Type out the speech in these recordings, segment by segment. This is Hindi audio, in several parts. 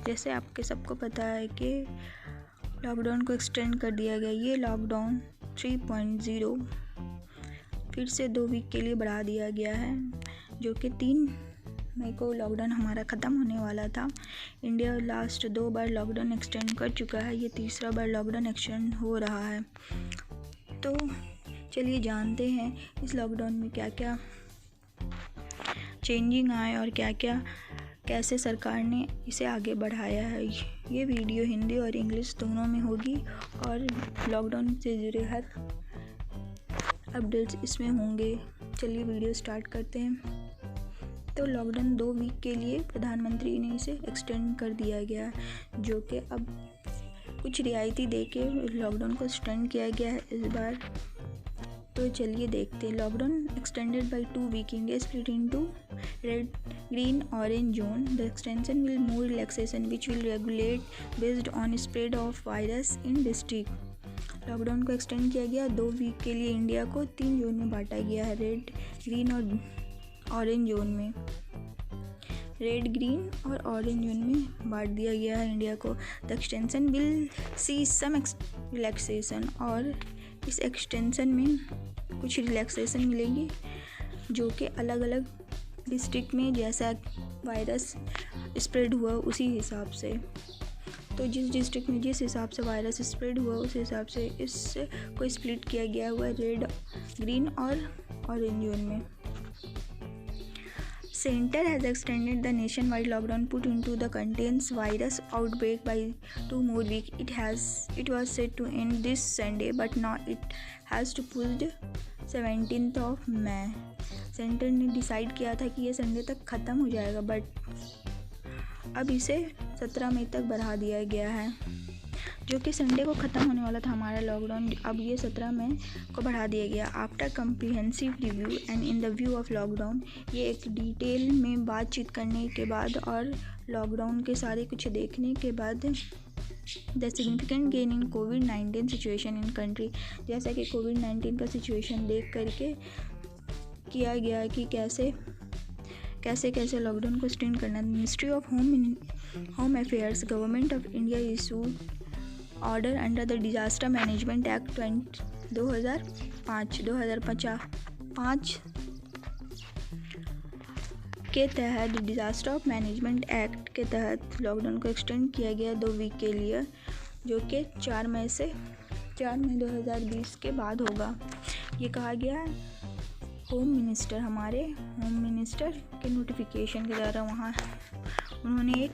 जैसे आपके सबको पता है कि लॉकडाउन को एक्सटेंड कर दिया गया। ये लॉकडाउन 3.0 फिर से 2 वीक के लिए बढ़ा दिया गया है, जो कि 3 मई को लॉकडाउन हमारा ख़त्म होने वाला था। इंडिया लास्ट 2 बार लॉकडाउन एक्सटेंड कर चुका है, ये तीसरा बार लॉकडाउन एक्सटेंड हो रहा है। तो चलिए जानते हैं इस लॉकडाउन में क्या क्या चेंजिंग आए और कैसे सरकार ने इसे आगे बढ़ाया है। ये वीडियो हिंदी और इंग्लिश दोनों में होगी और लॉकडाउन से जुड़े हर अपडेट्स इसमें होंगे। चलिए वीडियो स्टार्ट करते हैं। तो लॉकडाउन 2 वीक के लिए प्रधानमंत्री ने इसे एक्सटेंड कर दिया गया है, जो कि अब कुछ रियायती देके लॉकडाउन को एक्सटेंड किया गया है इस बार। तो चलिए देखते हैं। Lockdown extended by 2 week, India split into red, green, orange zone. The extension will more relaxation which will regulate based on spread of virus in district. Lockdown को एक्सटेंड किया गया 2 वीक के लिए। इंडिया को 3 जोन में बांटा गया है, रेड, ग्रीन और ऑरेंज जोन में। रेड, ग्रीन और ऑरेंज जोन में बांट दिया गया है इंडिया को। The extension will see some relaxation, और इस एक्सटेंशन में कुछ रिलैक्सेशन मिलेगी, जो कि अलग अलग डिस्ट्रिक्ट में जैसा वायरस स्प्रेड हुआ उसी हिसाब से। तो जिस डिस्ट्रिक्ट में जिस हिसाब से वायरस स्प्रेड हुआ उस हिसाब से इसको स्प्लिट किया गया हुआ है रेड, ग्रीन और ऑरेंज जोन में। Center has extended the nationwide lockdown put into the contains virus outbreak by 2 more weeks. It was set to end this Sunday, but now it has to pushed 17th of May. Centre ने डिसाइड किया था कि ये संडे तक ख़त्म हो जाएगा, बट अब इसे 17 मई तक बढ़ा दिया गया है, जो कि संडे को ख़त्म होने वाला था हमारा लॉकडाउन। अब ये 17 मई को बढ़ा दिया गया। After comprehensive review and in the view of lockdown, ये एक डिटेल में बातचीत करने के बाद और लॉकडाउन के सारे कुछ देखने के बाद, the significant gain in covid situation in country, जैसा कि कोविड-19 का सिचुएशन देख करके किया गया कि कैसे लॉकडाउन को एक्सटेंड करना। Ministry of home affairs, government of India issued order under the disaster management act 2005 के तहत, डिजास्टर ऑफ मैनेजमेंट एक्ट के तहत लॉकडाउन को एक्सटेंड किया गया 2 वीक के लिए, जो कि 4 मई 2020 के बाद होगा। ये कहा गया हमारे होम मिनिस्टर के नोटिफिकेशन के द्वारा, वहाँ उन्होंने एक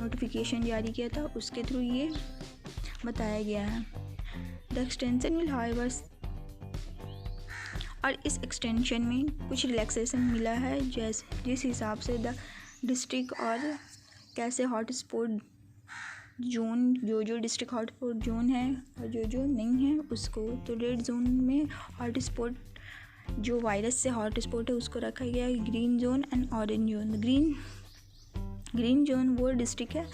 नोटिफिकेशन जारी किया था, उसके थ्रू ये बताया गया है। द एक्सटेंशन विल हाउएवर, और इस एक्सटेंशन में कुछ रिलैक्सेशन मिला है, जिस हिसाब से द डिस्ट्रिक्ट और कैसे हॉटस्पॉट जोन, जो डिस्ट्रिक्ट हॉटस्पॉट जोन है और जो नहीं है उसको, तो रेड जोन में हॉटस्पॉट, जो वायरस से हॉटस्पॉट है उसको रखा गया है, green zone and orange zone. Green zone वो डिस्ट्रिक्ट है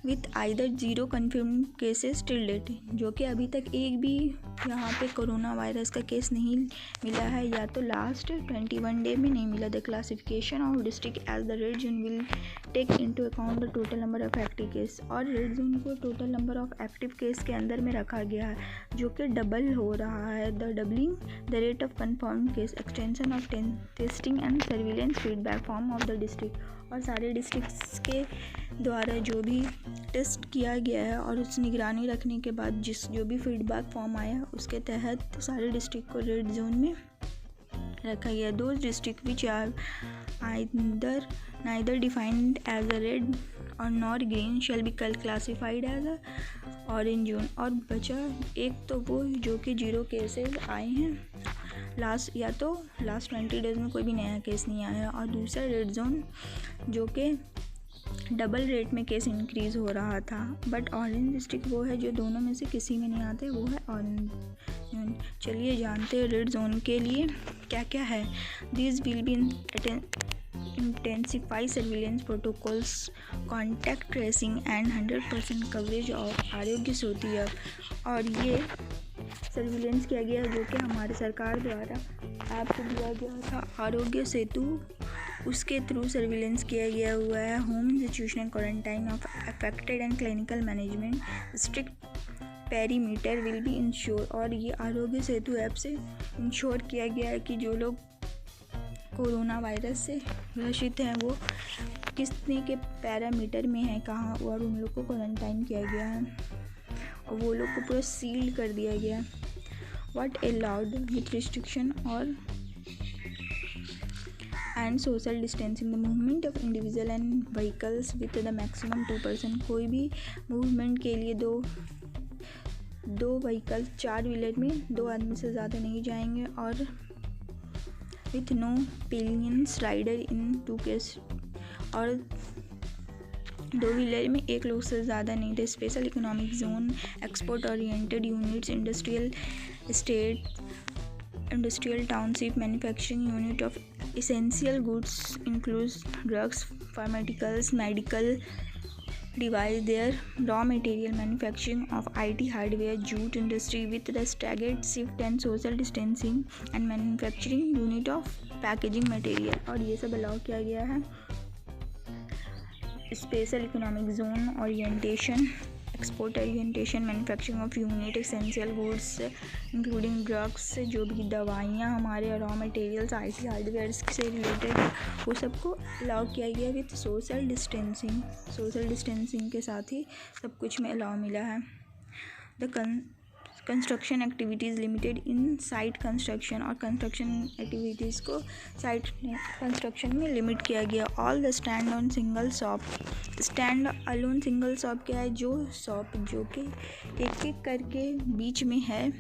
with either 0 confirm cases till date, जो कि अभी तक एक भी यहाँ पे कोरोना वायरस का केस नहीं मिला है, या तो लास्ट 21 डे में नहीं मिला। The classification of district as the red zone will take into account the total number of active case, और रेड जोन को total number of active case के अंदर में रखा गया है, जो कि डबल हो रहा है। The doubling the rate of confirm case, extension of testing and surveillance feedback form of the district, और सारे डिस्ट्रिक्ट्स के द्वारा जो भी टेस्ट किया गया है और उस निगरानी रखने के बाद जो भी फीडबैक फॉर्म आया उसके तहत सारे डिस्ट्रिक्ट को रेड जोन में रखा गया। Those district which are neither defined as a red or nor green shall be classified as a orange zone, और बचा एक तो वो जो कि 0 केसेस आए हैं लास्ट 20 डेज़ में कोई भी नया केस नहीं आया, और दूसरा रेड जोन जो कि डबल रेट में केस इंक्रीज़ हो रहा था। बट ऑरेंज डिस्ट्रिक्ट वो है जो दोनों में से किसी में नहीं आते, वो है ऑरेंज जोन। चलिए जानते हैं रेड जोन के लिए क्या क्या है। This will be intensify surveillance protocols, contact tracing and 100% coverage of Aarogya Setu app, और ये सर्विलेंस किया गया जो कि हमारे सरकार द्वारा ऐप को दिया गया था आरोग्य सेतु उसके थ्रू सर्विलेंस किया गया हुआ है। Home institutional quarantine of affected and clinical management strict perimeter will be ensure. और ये आरोग्य सेतु ऐप से इंश्योर किया गया है कि जो लोग कोरोना वायरस से ग्रसित हैं वो कितने के पैरामीटर में है कहाँ, और उन लोग को क्वारंटाइन किया गया है और वो लोग को पूरा सील कर दिया गया है। व्हाट अलाउड विथ रिस्ट्रिक्शन और and social distancing the movement of individual and vehicles with the maximum 2%। कोई भी मूवमेंट के लिए दो व्हीकल 4 व्हीलर में 2 आदमी से ज़्यादा नहीं जाएंगे, और with no pillions rider in 2 case, और 2 व्हीलर में 1 लोग से ज़्यादा नहीं थे। Special economic zone, export oriented units, industrial state, industrial township, manufacturing unit of essential goods includes drugs, pharmaceuticals, medical device, their raw material, manufacturing of IT hardware, jute industry with the staggered shift and social distancing, and manufacturing unit of packaging material। और ये सब अलाउ किया गया है। Special economic zone orientation, export orientation, manufacturing of unit, essential goods including drugs, जो भी दवाइयाँ हमारे रॉ मटेरियल्स IT हार्डवेयर से रिलेटेड वो सबको अलाउ किया गया विथ सोशल डिस्टेंसिंग के साथ ही सब कुछ में अलाउ मिला है। The construction activities limited in site construction, और कंस्ट्रक्शन एक्टिविटीज़ को साइट कंस्ट्रक्शन में लिमिट किया गया। All the stand on single shop, stand alone single shop क्या है, जो शॉप जो कि एक करके बीच में है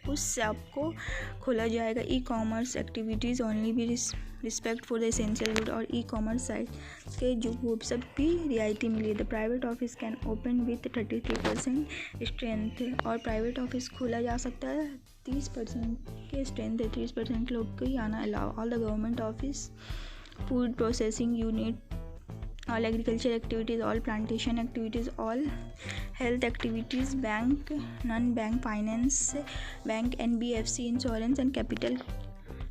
उस शॉप को खोला जाएगा। ई कॉमर्स एक्टिविटीज़ ओनली भी respect for the essential good, और ई कॉमर्स साइट के जो वो सब भी रियायती मिली। The private office can open with 33% strength, और प्राइवेट ऑफिस खोला जा सकता है 30% के स्ट्रेंथ है, 30% लोग को ही आना allow. All the government office, food processing unit, all agriculture activities, all plantation activities, all health activities, bank, non-bank finance, bank, NBFC, insurance and capital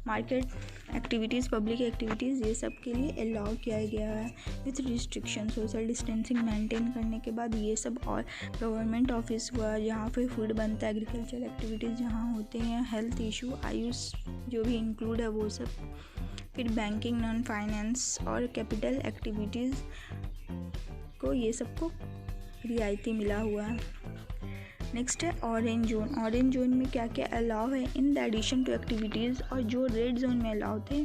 market activities, public activities, ये सब के लिए अलाउ किया गया है with restriction. Social distancing maintain करने के बाद ये सब, और गवर्नमेंट ऑफिस हुआ जहाँ पे फूड बनता है, एग्रीकल्चर एक्टिविटीज़ जहाँ होते हैं, हेल्थ इशू, आयुष जो भी इंक्लूड है वो सब, फिर बैंकिंग, नॉन फाइनेंस और कैपिटल एक्टिविटीज़ को ये सबको रियायती मिला हुआ है। नेक्स्ट है ऑरेंज जोन। ऑरेंज जोन में क्या क्या अलाउ है in the addition to activities, और जो रेड जोन में अलाउ थे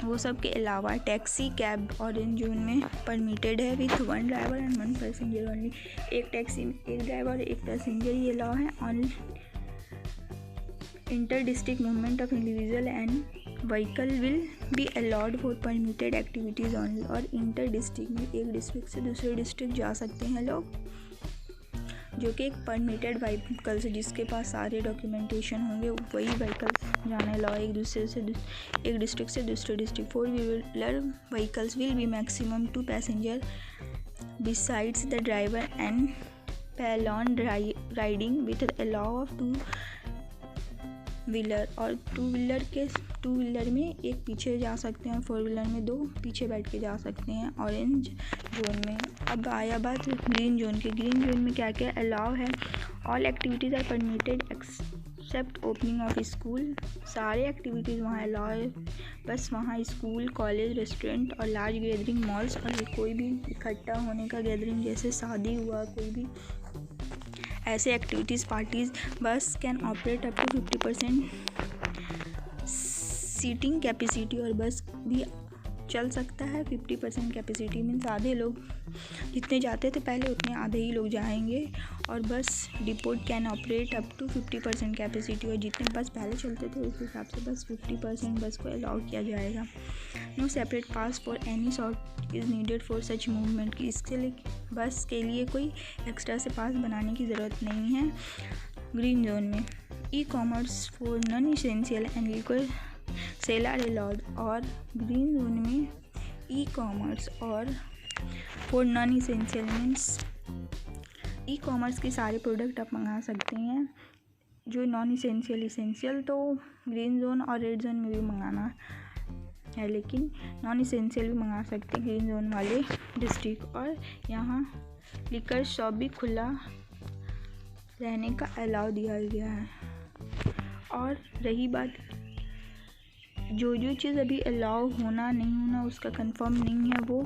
वो सब के अलावा टैक्सी कैब ऑरेंज जोन में परमिटेड है with 1 driver and 1 passenger only. एक टैक्सी में 1 ड्राइवर और 1 पैसेंजर ही अलाउ है। On inter district movement of individual and vehicle will be allowed for permitted activities only. और इंटर डिस्ट्रिक्ट में एक डिस्ट्रिक्ट से दूसरे डिस्ट्रिक्ट जा सकते हैं लोग, जो कि एक परमिटेड व्हीकल से जिसके पास सारे डॉक्यूमेंटेशन होंगे वही व्हीकल जाने अलाउ एक डिस्ट्रिक्ट से दूसरे district. 4 wheeler vehicles will be maximum 2 passenger besides the driver and pillion riding with allow of 2 wheeler. और 2 व्हीलर में एक पीछे जा सकते हैं, 4 व्हीलर में 2 पीछे बैठ के जा सकते हैं ऑरेंज जोन में। अब आया बात ग्रीन जोन की। ग्रीन जोन में क्या क्या अलाउ है। All activities are permitted except opening of school. सारे एक्टिविटीज़ वहाँ अलाउ है, बस वहाँ स्कूल, कॉलेज, रेस्टोरेंट और लार्ज गैदरिंग मॉल्स, और कोई भी इकट्ठा होने का गैदरिंग जैसे शादी हुआ, कोई भी ऐसे activities, parties. Bus can operate up to 50% seating capacity, और बस भी चल सकता है 50% कैपेसिटी मीन्स आधे लोग जितने जाते थे पहले उतने आधे ही लोग जाएंगे। और bus depot can operate up to 50% capacity, और जितने बस पहले चलते थे उस हिसाब से बस 50% बस को अलाउ किया जाएगा। No separate pass for any sort is needed for such movement की, इसके लिए बस के लिए कोई एक्स्ट्रा से पास बनाने की ज़रूरत नहीं है। ग्रीन जोन में e commerce for non essential and liquid sale are allowed. और ग्रीन जोन में ई कॉमर्स और for non essential means e commerce के सारे प्रोडक्ट आप मंगा सकते हैं, जो नॉन इसेंशियल तो ग्रीन जोन और रेड जोन में भी मंगाना है, लेकिन नॉन इसेंशियल भी मंगा सकते हैं ग्रीन जोन वाले डिस्ट्रिक्ट। और यहाँ लिकर शॉप भी खुला रहने का अलाउ दिया गया है। और रही बात जो चीज़ अभी अलाउ होना नहीं होना उसका कंफर्म नहीं है, वो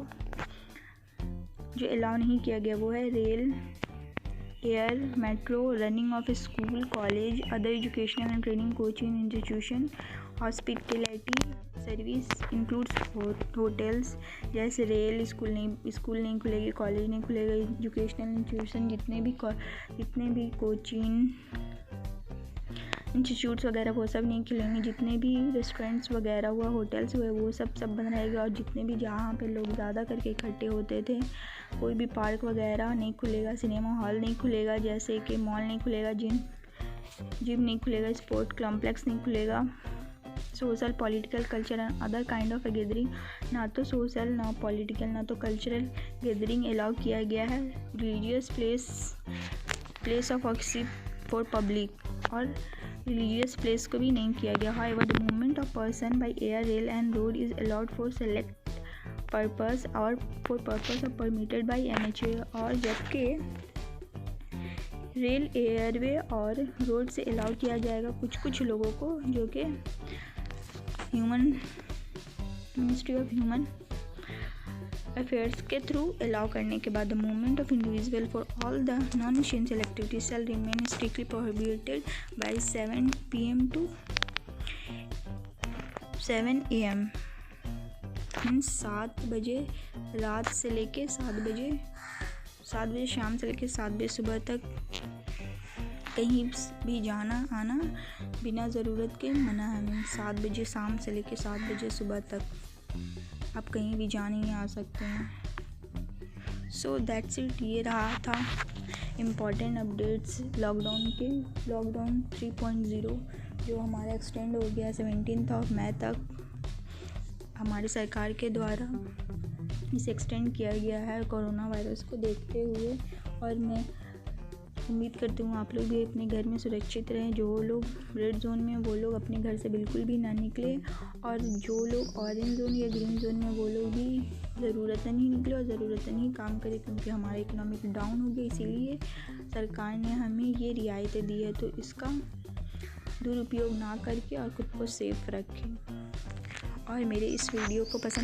जो अलाउ नहीं किया गया वो है rail, air, metro, running of school, college, other educational and training coaching institution, hospitality service includes hotels. जैसे रेल, स्कूल नहीं खुलेगी, कॉलेज नहीं खुलेगा, एजुकेशनल इंस्टीट्यूशन जितने भी कोचिंग इंस्टीट्यूट्स वगैरह वो सब नहीं खुलेंगे, जितने भी रेस्टोरेंट्स वगैरह हुआ, होटल्स हुए, वो सब बंद रहेगा। और जितने भी जहाँ पे लोग ज़्यादा करके इकट्ठे होते थे, कोई भी पार्क वगैरह नहीं खुलेगा, सिनेमा हॉल नहीं खुलेगा, जैसे कि मॉल नहीं खुलेगा, जिम नहीं खुलेगा, स्पोर्ट कॉम्प्लेक्स नहीं खुलेगा, social, political, culture and other kind of gathering, ना तो सोशल, ना पॉलिटिकल, ना तो कल्चरल गैदरिंग अलाउ किया गया है। Religious place of worship for public और रिलीजियस प्लेस को भी नहीं किया गया। However the movement of person by air, rail and road is allowed for select purpose और for purpose of permitted by NHA। और जबकि रेल, एयरवे और रोड से अलाउ किया जाएगा कुछ लोगों को, जो कि मिनिस्ट्री ऑफ ह्यूमन अफेयर्स के थ्रू अलाउ करने के बाद the movement of individual for all the non essential activities shall remain strictly prohibited by 7 PM to 7 AM, means 7 बजे रात से लेके 7 बजे शाम से लेके 7 बजे सुबह तक कहीं भी जाना आना बिना ज़रूरत के मना है। मीन्स 7 बजे शाम से लेके 7 बजे सुबह तक आप कहीं भी जा नहीं आ सकते हैं। So that's it. ये रहा था इम्पॉर्टेंट अपडेट्स लॉकडाउन 3.0 जो हमारा एक्सटेंड हो गया 17 मई तक हमारी सरकार के द्वारा इसे एक्सटेंड किया गया है कोरोना वायरस को देखते हुए। और मैं उम्मीद करती हूँ आप लोग भी अपने घर में सुरक्षित रहें। जो लोग रेड जोन में वो लोग अपने घर से बिल्कुल भी ना निकले, और जो लोग ऑरेंज जोन या ग्रीन जोन में वो लोग भी ज़रूरतन ही निकले और ज़रूरतन ही काम करें, क्योंकि हमारा इकोनॉमिक डाउन हो गया। इसीलिए सरकार ने हमें ये रियायतें दी है, तो इसका दुरुपयोग ना करके और खुद को सेफ रखें। और मेरे इस वीडियो को पसंद